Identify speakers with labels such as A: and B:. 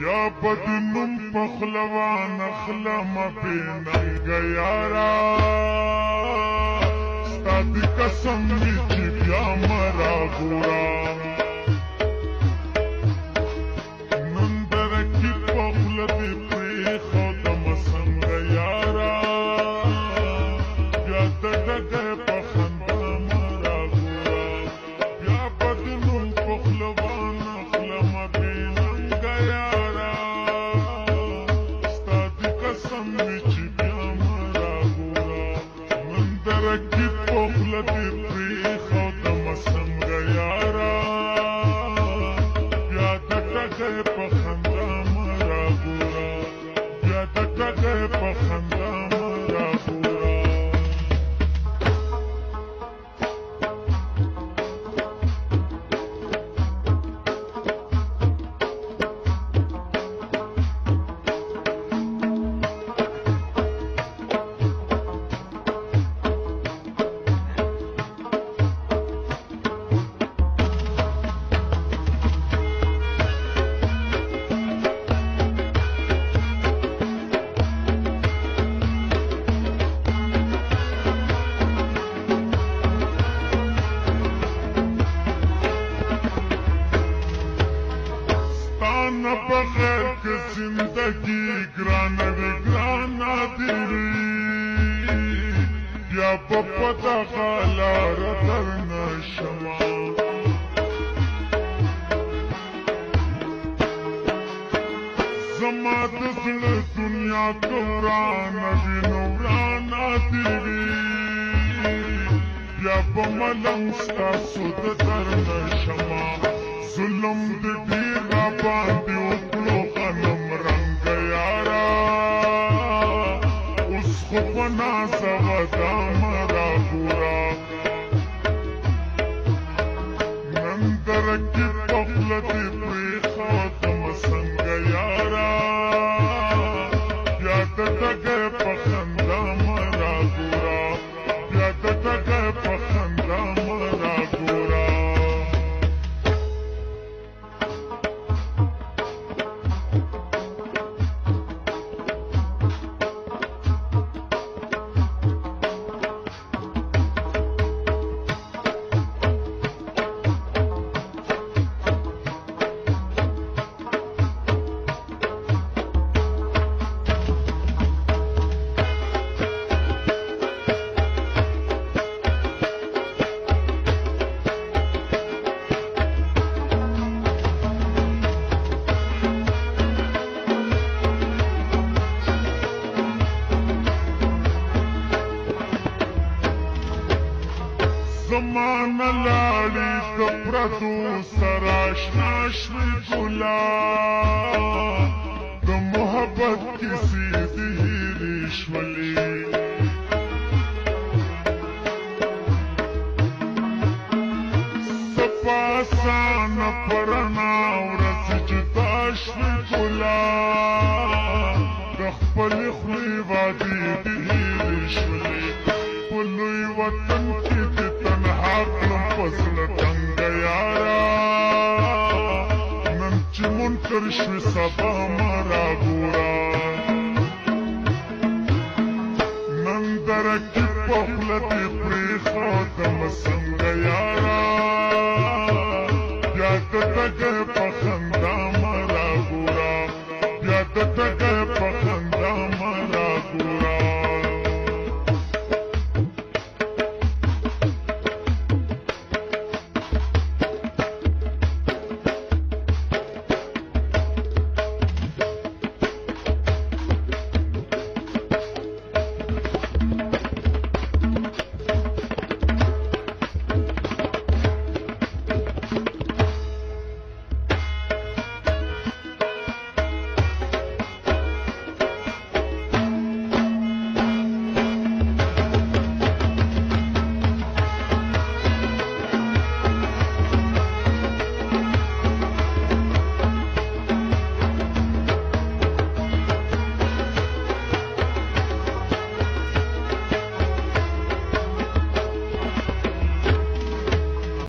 A: یا بدنم پخلوان اخلم بیننگ یارا ستا دی قسم می چی بیا مرا گورا نن درکی پخل دی پریخودم سنگ یارا بیا ددگه پخنده مرا گورا بیا بدنم پخلوان اخلم بیننگ یارا ستا دی قسم می چی بیا مرا گورا نن درکی پخل دی پریخودم سنگ یارا بیا ددگه پخنده مرا گورا بیا ددگه پخنده مرا گورا ستانا بغیر که زندگی گرانه وی گرانا دیوی بیا بپدا غالار در نشما زما د زړه دنیا کورانا وی نورانا دیوی بیا بملنګ ستاسو د در نشما ظلم د ډیر را باندې وکړو غنم رنګ یارا اوس خو په نازه ودا مرا ګورا نن درکې پخله دې پرېښودم څنګ یارا بیا ددګې په خندا مرا ګورا بیا ددګې په خندا مرا ګورا زمان لاړې د پردو سره اشنا شوې ګلا د محبت کیسې دې هېرې شولې سپا آسانه په رڼا ورځ جدا شوې ګلا د خپلې خولې وعدې دې هېرې شولې په لوی وطن کې کړم پزړه تنګ یارا نن چې منکر شوې سبا مرا ګورا نن درکې پخله دې پرېښودم څنګه یارا بیا ددګې په خندا